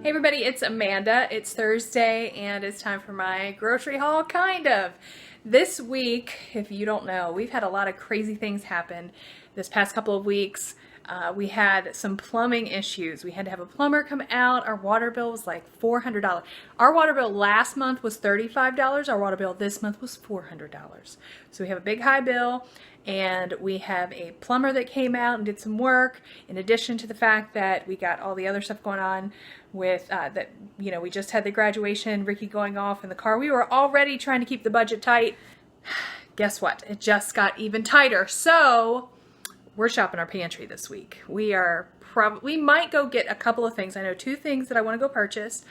Hey everybody, it's Amanda. It's Thursday and it's time for my grocery haul, kind of. This week, if you don't know, we've had a lot of crazy things happen this past couple of weeks. We had some plumbing issues. We had to have a plumber come out. Our water bill was like $400. Our water bill last month was $35. Our water bill this month was $400. So we have a big high bill, and we have a plumber that came out and did some work, in addition to the fact that we got all the other stuff going on with we just had the graduation, Ricky going off in the car. We were already trying to keep the budget tight. Guess what? It just got even tighter. So we're shopping our pantry this week. We might go get a couple of things. I know 2 things that I want to go purchase.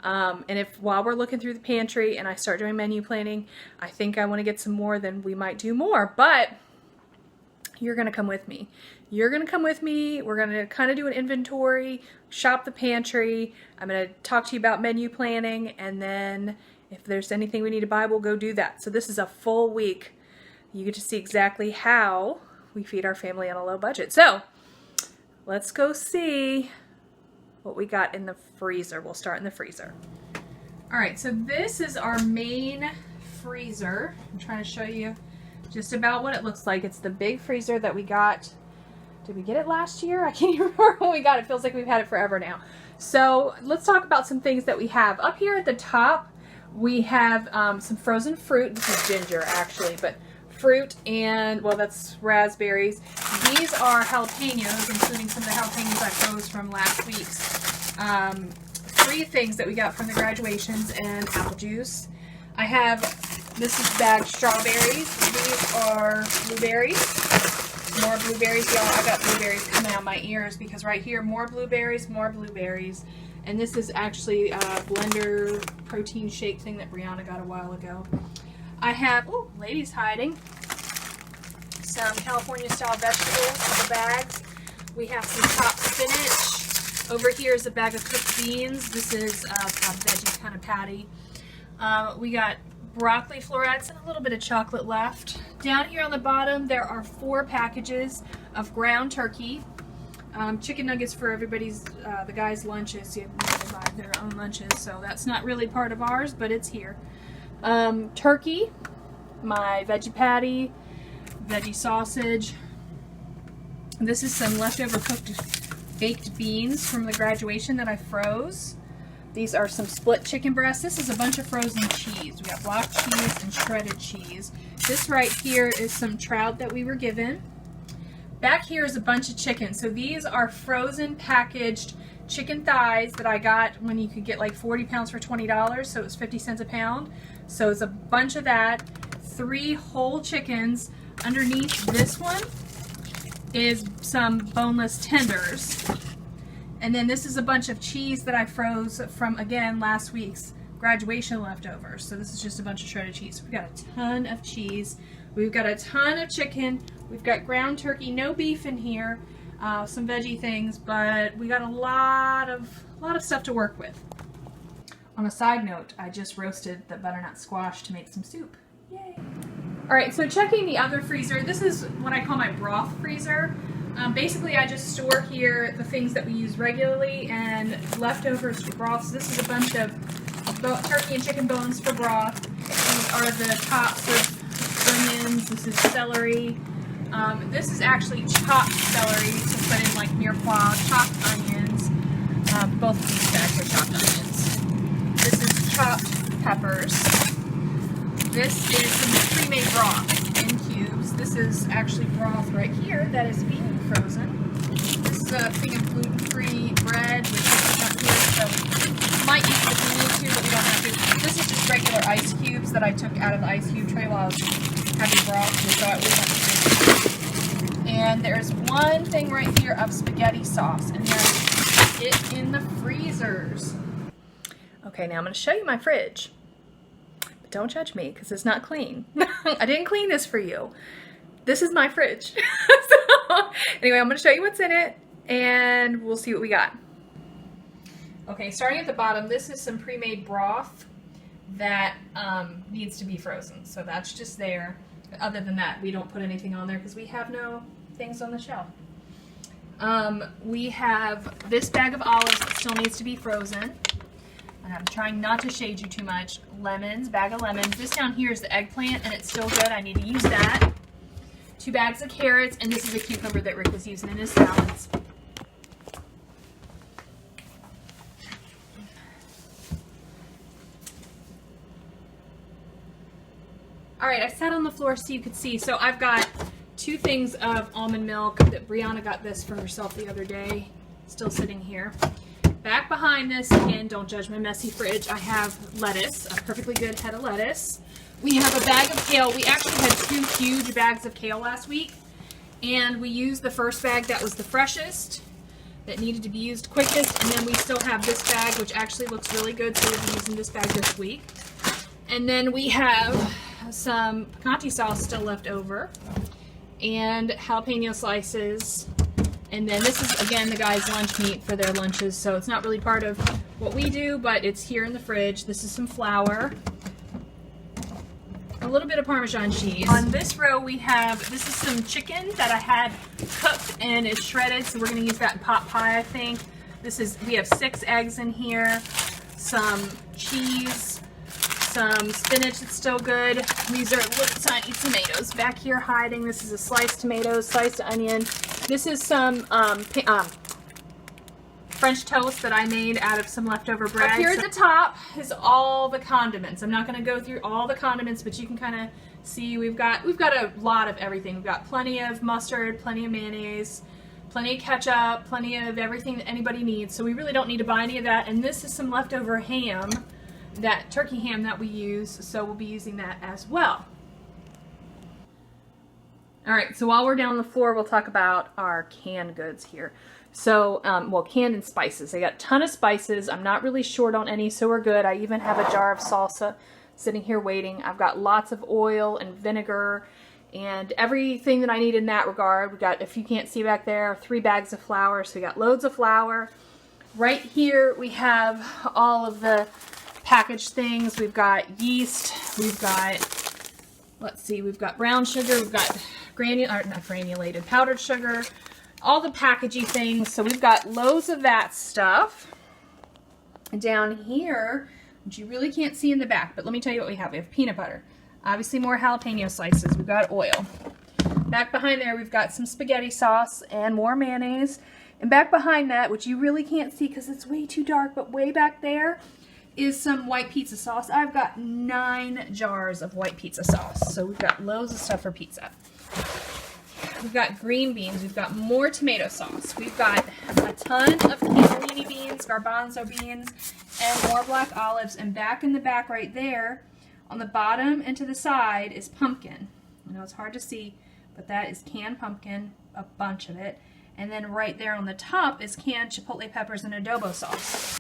And while we're looking through the pantry and I start doing menu planning, I think I want to get some more, then we might do more. But you're going to come with me. You're going to come with me. We're going to kind of do an inventory, shop the pantry. I'm going to talk to you about menu planning, and then if there's anything we need to buy, we'll go do that. So this is a full week. You get to see exactly how we feed our family on a low budget. So let's go see what we got in the freezer. We'll start in the freezer. All right, so this is our main freezer. I'm trying to show you just about what it looks like. It's the big freezer that we got. Did we get it last year? I can't even remember when we got it. It feels like we've had it forever now. So let's talk about some things that we have. Up here at the top, we have some frozen fruit. This is ginger, actually, but fruit and, well, that's raspberries. These are jalapenos, including some of the jalapenos I froze from last week's 3 things that we got from the graduations, and apple juice. I have, this is bagged strawberries. These are blueberries. More blueberries, y'all. I got blueberries coming out my ears because right here, more blueberries. And this is actually a blender protein shake thing that Brianna got a while ago. I have, oh, ladies hiding, some California style vegetables, couple bags. We have some chopped spinach. Over here is a bag of cooked beans. This is a veggie kind of patty. We got broccoli florets and a little bit of chocolate left. Down here on the bottom, there are 4 packages of ground turkey. Chicken nuggets for everybody's, the guys' lunches. You have to buy their own lunches, so that's not really part of ours, but it's here. Turkey, my veggie patty, veggie sausage. This is some leftover cooked baked beans from the graduation that I froze. These are some split chicken breasts. This is a bunch of frozen cheese. We got block cheese and shredded cheese. This right here is some trout that we were given. Back here is a bunch of chicken. So these are frozen packaged chicken thighs that I got when you could get like 40 pounds for $20, so it was 50 cents a pound. So it's a bunch of that. 3 whole chickens. Underneath this one is some boneless tenders. And then this is a bunch of cheese that I froze from, again, last week's graduation leftovers. So this is just a bunch of shredded cheese. We've got a ton of cheese. We've got a ton of chicken. We've got ground turkey, no beef in here, some veggie things, but we got a lot of stuff to work with. On a side note, I just roasted the butternut squash to make some soup. Yay! All right, so checking the other freezer. This is what I call my broth freezer. Basically, I just store here the things that we use regularly and leftovers for broths. This is a bunch of turkey and chicken bones for broth. These are the tops of onions. This is celery. This is actually chopped celery to put in like mirepoix, chopped onions. Both of these bags are chopped onions. This is chopped peppers. This is some pre-made broth in cubes. This is actually broth right here that is being frozen. This is a thing of gluten-free bread, which is not here, so we might use it if we need to, but we don't have to. This is just regular ice cubes that I took out of the ice cube tray while I was having broth. We thought we wanted to. And there's one thing right here of spaghetti sauce, and there's it in the freezers. Okay, now I'm going to show you my fridge. But don't judge me, because it's not clean. I didn't clean this for you. This is my fridge. So, anyway, I'm going to show you what's in it, and we'll see what we got. Okay, starting at the bottom, this is some pre-made broth that needs to be frozen. So that's just there. Other than that, we don't put anything on there because we have no things on the shelf. We have this bag of olives that still needs to be frozen. And I'm trying not to shade you too much. Lemons, bag of lemons. This down here is the eggplant, and it's still good. I need to use that. 2 bags of carrots, and this is a cucumber that Rick was using in his salads. All right, I sat on the floor so you could see. So I've got 2 things of almond milk that Brianna got this for herself the other day. Still sitting here. Back behind this, again, don't judge my messy fridge, I have lettuce, a perfectly good head of lettuce. We have a bag of kale. We actually had 2 huge bags of kale last week, and we used the first bag that was the freshest, that needed to be used quickest, and then we still have this bag, which actually looks really good, so we'll be using this bag this week. And then we have some picante sauce still left over, and jalapeno slices. And then this is, again, the guys' lunch meat for their lunches, so it's not really part of what we do, but it's here in the fridge. This is some flour, a little bit of Parmesan cheese. On this row we have, this is some chicken that I had cooked and is shredded, so we're going to use that in pot pie, I think. We have 6 eggs in here, some cheese, some spinach that's still good. These are little tiny tomatoes back here hiding. This is a sliced tomato, sliced onion. This is some French toast that I made out of some leftover bread. Up here at the top is all the condiments. I'm not going to go through all the condiments, but you can kind of see we've got a lot of everything. We've got plenty of mustard, plenty of mayonnaise, plenty of ketchup, plenty of everything that anybody needs. So we really don't need to buy any of that. And this is some leftover ham, that turkey ham that we use, so we'll be using that as well. Alright, so while we're down on the floor, we'll talk about our canned goods here. So, well, canned and spices. I got a ton of spices. I'm not really short on any, so we're good. I even have a jar of salsa sitting here waiting. I've got lots of oil and vinegar and everything that I need in that regard. We've got, if you can't see back there, 3 bags of flour, so we got loads of flour. Right here we have all of the packaged things. We've got yeast, we've got, let's see, we've got brown sugar, we've got not granulated, powdered sugar, all the packagey things. So we've got loads of that stuff. And down here, which you really can't see in the back, but let me tell you what we have. We have peanut butter, obviously more jalapeno slices, we've got oil. Back behind there, we've got some spaghetti sauce and more mayonnaise. And back behind that, which you really can't see because it's way too dark, but way back there is some white pizza sauce. I've got 9 jars of white pizza sauce. So we've got loads of stuff for pizza. We've got green beans. We've got more tomato sauce. We've got a ton of cannellini beans, garbanzo beans, and more black olives. And back in the back right there, on the bottom and to the side, is pumpkin. I know it's hard to see, but that is canned pumpkin, a bunch of it. And then right there on the top is canned chipotle peppers and adobo sauce.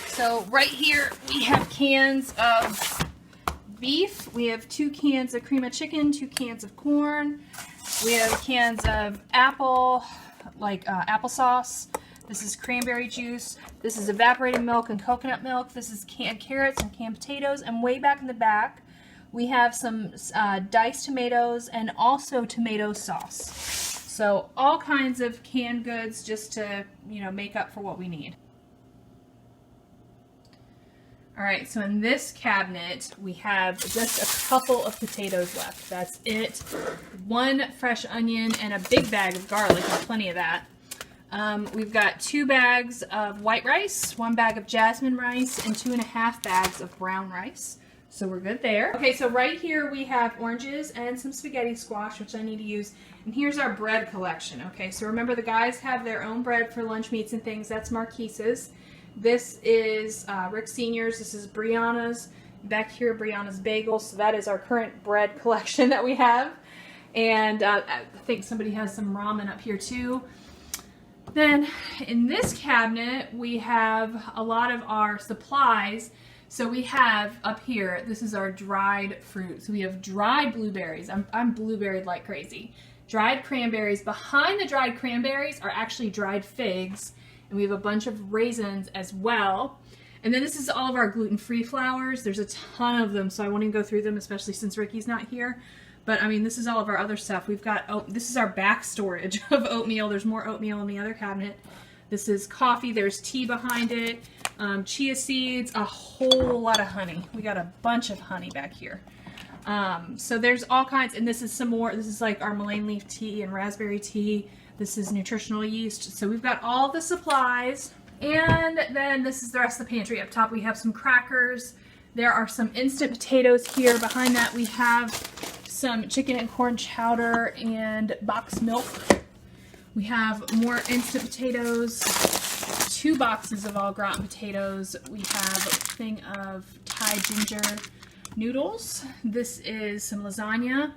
So right here we have cans of beef. We have 2 cans of cream of chicken, 2 cans of corn. We have cans of applesauce. This is cranberry juice. This is evaporated milk and coconut milk. This is canned carrots and canned potatoes. And way back in the back, we have some diced tomatoes and also tomato sauce. So all kinds of canned goods just to, make up for what we need. All right, so in this cabinet, we have just a couple of potatoes left. That's it. 1 fresh onion and a big bag of garlic, and plenty of that. We've got 2 bags of white rice, 1 bag of jasmine rice, and 2.5 bags of brown rice. So we're good there. Okay, so right here we have oranges and some spaghetti squash, which I need to use. And here's our bread collection. Okay, so remember the guys have their own bread for lunch meats and things. That's Marquise's. This is Rick Sr.'s. This is Brianna's. Back here, Brianna's Bagels. So that is our current bread collection that we have. And I think somebody has some ramen up here too. Then in this cabinet, we have a lot of our supplies. So we have up here, this is our dried fruit. So we have dried blueberries. I'm blueberried like crazy. Dried cranberries. Behind the dried cranberries are actually dried figs. And we have a bunch of raisins as well. And then this is all of our gluten-free flours. There's a ton of them, so I won't even go through them, especially since Ricky's not here. But I mean, this is all of our other stuff. We've got, oh, this is our back storage of oatmeal. There's more oatmeal in the other cabinet. This is coffee. There's tea behind it. Chia seeds, a whole lot of honey. We got a bunch of honey back here. So there's all kinds, and this is some more. This is like our mullein leaf tea and raspberry tea. This is nutritional yeast. So we've got all the supplies. And then this is the rest of the pantry. Up top we have some crackers. There are some instant potatoes here. Behind that we have some chicken and corn chowder and box milk. We have more instant potatoes, 2 boxes of all gratin potatoes. We have a thing of Thai ginger noodles. This is some lasagna,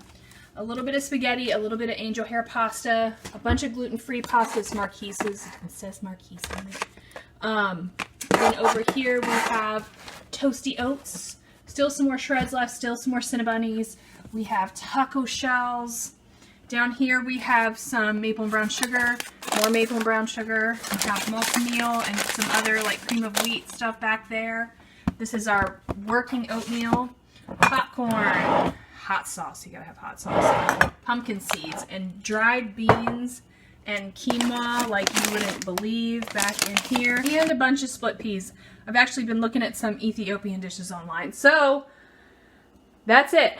a little bit of spaghetti, a little bit of angel hair pasta, a bunch of gluten-free pastas, marquises. It says marquise on it. Then over here we have toasty oats, still some more shreds left, still some more Cinnabonnies. We have taco shells. Down here we have some maple and brown sugar, more maple and brown sugar. We have malted meal and some other like cream of wheat stuff back there. This is our working oatmeal, popcorn, hot sauce, you gotta have hot sauce, pumpkin seeds, and dried beans and quinoa like you wouldn't believe back in here, and a bunch of split peas. I've actually been looking at some Ethiopian dishes online. So that's it.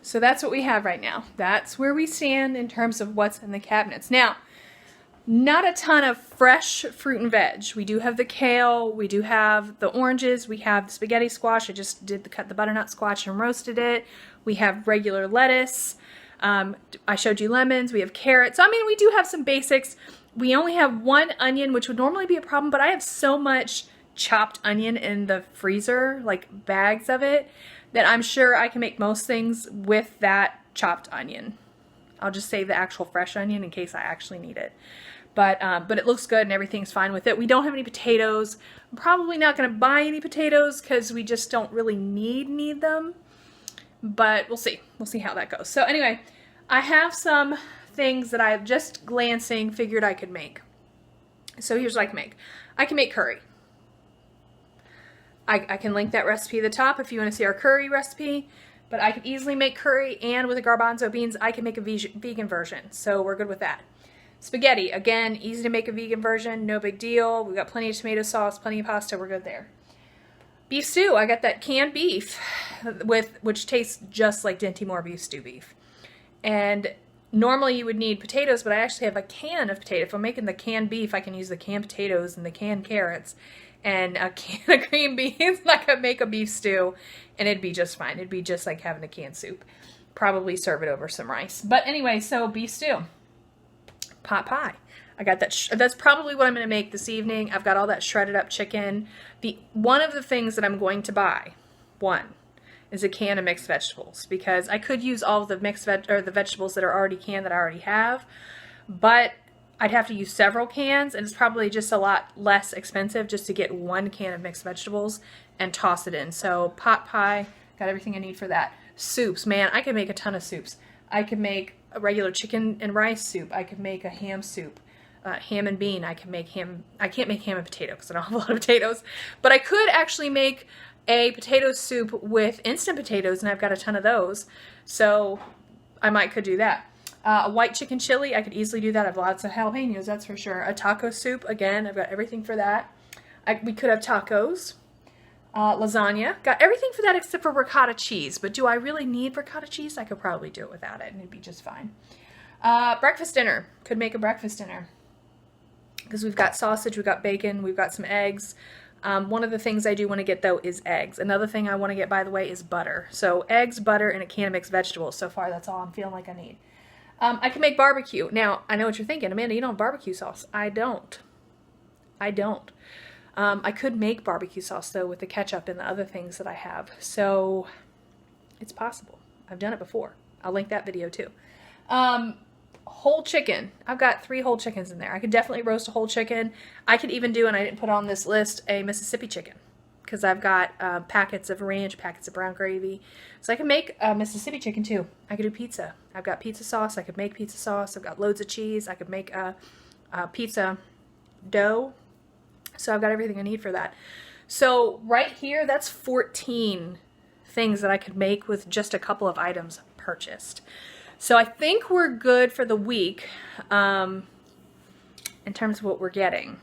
So that's what we have right now. That's where we stand in terms of what's in the cabinets. Now, not a ton of fresh fruit and veg. We do have the kale, we do have the oranges, we have the spaghetti squash. I just cut the butternut squash and roasted it. We have regular lettuce. I showed you lemons. We have carrots. So, I mean, we do have some basics. We only have 1 onion, which would normally be a problem, but I have so much chopped onion in the freezer, like bags of it, that I'm sure I can make most things with that chopped onion. I'll just save the actual fresh onion in case I actually need it. But it looks good and everything's fine with it. We don't have any potatoes. I'm probably not going to buy any potatoes because we just don't really need them. But we'll see. We'll see how that goes. So anyway, I have some things that I've just glancing figured I could make. So here's what I can make. I can make curry. I can link that recipe at the top if you want to see our curry recipe. But I could easily make curry, and with the garbanzo beans, I can make a vegan version. So we're good with that. Spaghetti, again, easy to make a vegan version, no big deal. We've got plenty of tomato sauce, plenty of pasta, we're good there. Beef stew, I got that canned beef, which tastes just like Dinty Moore beef stew beef. And normally you would need potatoes, but I actually have a can of potatoes. If I'm making the canned beef, I can use the canned potatoes and the canned carrots and a can of green beans, and I could make a beef stew, and it'd be just fine. It'd be just like having a canned soup. Probably serve it over some rice. But anyway, so beef stew. Pot pie. I got that. That's probably what I'm going to make this evening. I've got all that shredded up chicken. One of the things that I'm going to buy, is a can of mixed vegetables, because I could use all of the the vegetables that are already canned that I already have, but I'd have to use several cans, and it's probably just a lot less expensive just to get 1 can of mixed vegetables and toss it in. So pot pie, got everything I need for that. Soups, man, I could make a ton of soups. I could make a regular chicken and rice soup. I could make a ham soup, ham and bean. I can make ham. I can't make ham and potato because I don't have a lot of potatoes, but I could actually make a potato soup with instant potatoes, and I've got a ton of those, so I could do that. A white chicken chili, I could easily do that. I have lots of jalapenos, that's for sure. A taco soup, again, I've got everything for that. We could have tacos. Lasagna, got everything for that except for ricotta cheese. But do I really need ricotta cheese? I could probably do it without it, and it'd be just fine. Breakfast dinner, could make a breakfast dinner, because we've got sausage, we've got bacon, we've got some eggs. One of the things I do want to get, though, is eggs. Another thing I want to get, by the way, is butter. So eggs, butter, and a can of mixed vegetables. So far, that's all I'm feeling like I need. I can make barbecue. Now, I know what you're thinking. Amanda, you don't have barbecue sauce. I don't. I could make barbecue sauce, though, with the ketchup and the other things that I have. So it's possible. I've done it before. I'll link that video, too. Whole chicken. I've got 3 whole chickens in there. I could definitely roast a whole chicken. I could even do, and I didn't put on this list, a Mississippi chicken, because I've got packets of ranch, packets of brown gravy. So I can make a Mississippi chicken, too. I could do pizza. I've got pizza sauce. I could make pizza sauce. I've got loads of cheese. I could make a pizza dough. So I've got everything I need for that. So right here, that's 14 things that I could make with just a couple of items purchased. So I think we're good for the week in terms of what we're getting,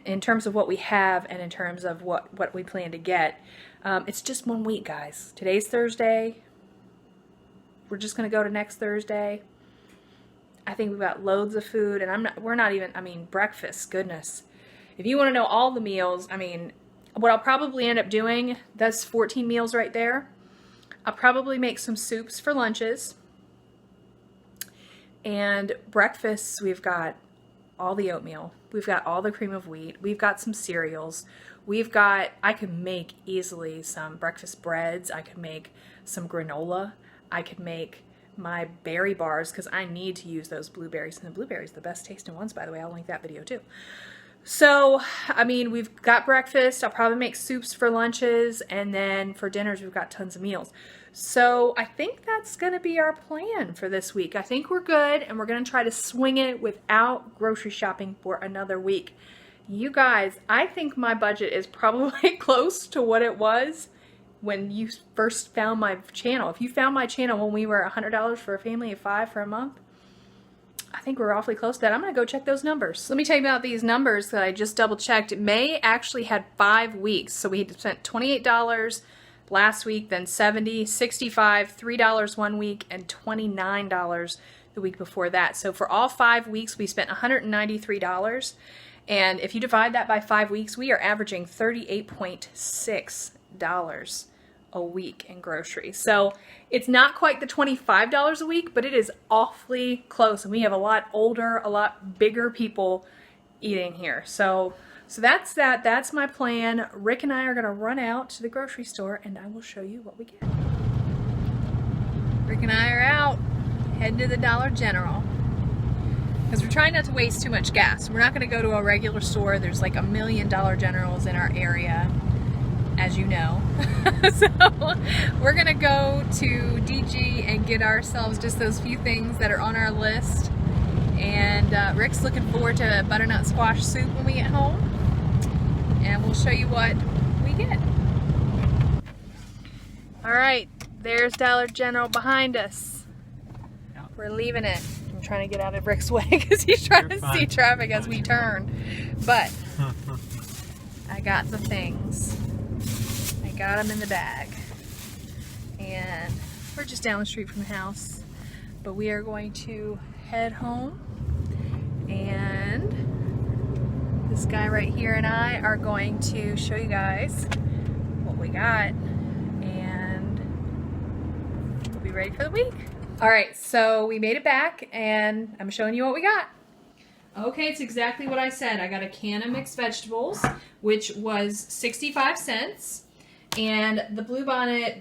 in terms of what we have, and in terms of what we plan to get. It's just 1 week, guys. Today's Thursday. We're just going to go to next Thursday. I think we've got loads of food, and we're not even, I mean, breakfast, goodness. If you want to know all the meals, I mean, what I'll probably end up doing, that's 14 meals right there. I'll probably make some soups for lunches. And breakfasts, we've got all the oatmeal. We've got all the cream of wheat. We've got some cereals. I could make easily some breakfast breads. I could make some granola. I could make my berry bars because I need to use those blueberries. And the blueberries, the best tasting ones, by the way. I'll link that video too. So, I mean, we've got breakfast. I'll probably make soups for lunches. And then for dinners, we've got tons of meals. So I think that's going to be our plan for this week. I think we're good, and we're going to try to swing it without grocery shopping for another week. You guys, I think my budget is probably close to what it was when you first found my channel. If you found my channel when we were $100 for a family of 5 for a month, I think we're awfully close to that. I'm going to go check those numbers. Let me tell you about these numbers that I just double checked. May actually had 5 weeks, so we had spent $28 last week, then $70, $65, $3 1 week, and $29 the week before that. So for all 5 weeks, we spent $193. And if you divide that by 5 weeks, we are averaging $38.6 a week in groceries. So it's not quite the $25 a week, but it is awfully close. And we have a lot older, a lot bigger people eating here. So that's that. That's my plan. Rick and I are going to run out to the grocery store, and I will show you what we get. Rick and I are out, heading to the Dollar General, because we're trying not to waste too much gas. We're not going to go to a regular store. There's like 1 million Dollar Generals in our area, as you know. So we're going to go to DG and get ourselves just those few things that are on our list. And Rick's looking forward to butternut squash soup when we get home. And we'll show you what we get. All right, there's Dollar General behind us. We're leaving it. I'm trying to get out of Rick's way because he's trying to see traffic as we turn. But I got the things. I got them in the bag. And we're just down the street from the house. But we are going to head home. And this guy right here and I are going to show you guys what we got, and we'll be ready for the week. All right, so we made it back, and I'm showing you what we got. Okay, it's exactly what I said. I got a can of mixed vegetables, which was 65 cents, and the Bluebonnet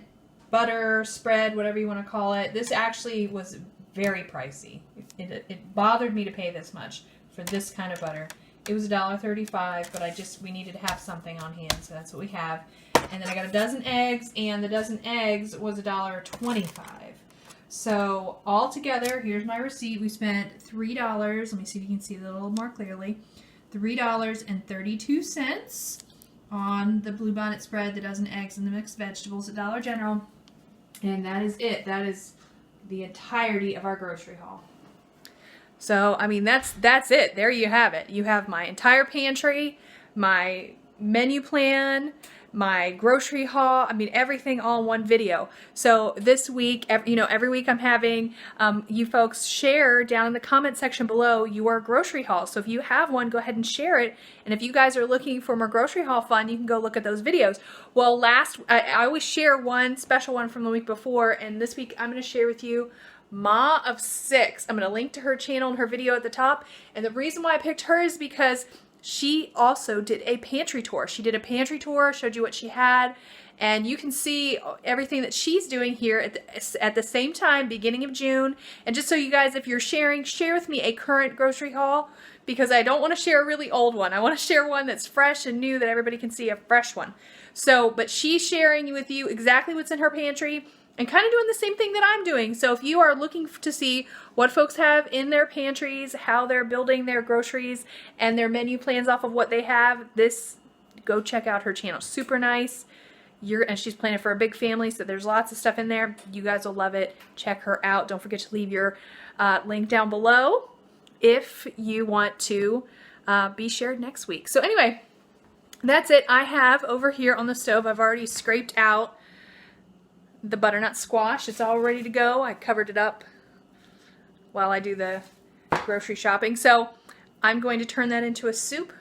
butter spread, whatever you want to call it, this actually was very pricey. It bothered me to pay this much for this kind of butter. It was $1.35, but we needed to have something on hand, so that's what we have. And then I got a dozen eggs, and the dozen eggs was $1.25. So all together, here's my receipt. We spent $3. Let me see if you can see it a little more clearly. $3.32 on the Bluebonnet spread, the dozen eggs, and the mixed vegetables at Dollar General. And that is it. That is the entirety of our grocery haul. So, I mean, that's it. There you have it. You have my entire pantry, my menu plan, my grocery haul. I mean, everything all in one video. So this week, every week I'm having you folks share down in the comment section below your grocery haul. So if you have one, go ahead and share it. And if you guys are looking for more grocery haul fun, you can go look at those videos. Well, I always share one special one from the week before, and this week I'm going to share with you Ma of 6. I'm going to link to her channel and her video at the top. And the reason why I picked her is because she also did a pantry tour. She did a pantry tour, showed you what she had, and you can see everything that she's doing here at the same time, beginning of June. And just so you guys, if you're sharing, share with me a current grocery haul, because I don't want to share a really old one. I want to share one that's fresh and new that everybody can see, a fresh one. So, but she's sharing with you exactly what's in her pantry, and kind of doing the same thing that I'm doing. So if you are looking to see what folks have in their pantries, how they're building their groceries, and their menu plans off of what they have, go check out her channel. Super nice. And she's planning for a big family, so there's lots of stuff in there. You guys will love it. Check her out. Don't forget to leave your link down below if you want to be shared next week. So anyway, that's it. I have over here on the stove, I've already scraped out the butternut squash. It's all ready to go. I covered it up while I do the grocery shopping. So I'm going to turn that into a soup.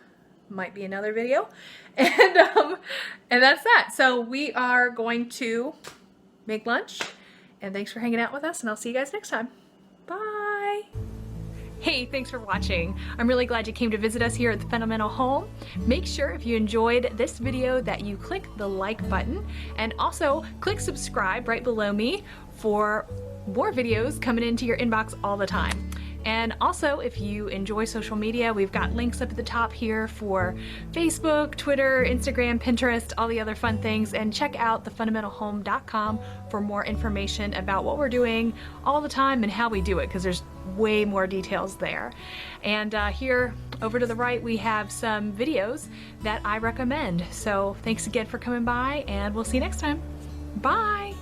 Might be another video. And that's that. So we are going to make lunch. And thanks for hanging out with us, and I'll see you guys next time. Bye. Hey, thanks for watching. I'm really glad you came to visit us here at the Fundamental Home. Make sure if you enjoyed this video that you click the like button, and also click subscribe right below me for more videos coming into your inbox all the time. And also, if you enjoy social media, we've got links up at the top here for Facebook, Twitter, Instagram, Pinterest, all the other fun things. And check out thefundamentalhome.com for more information about what we're doing all the time and how we do it, because there's way more details there. And here over to the right, we have some videos that I recommend. So thanks again for coming by, and we'll see you next time. Bye.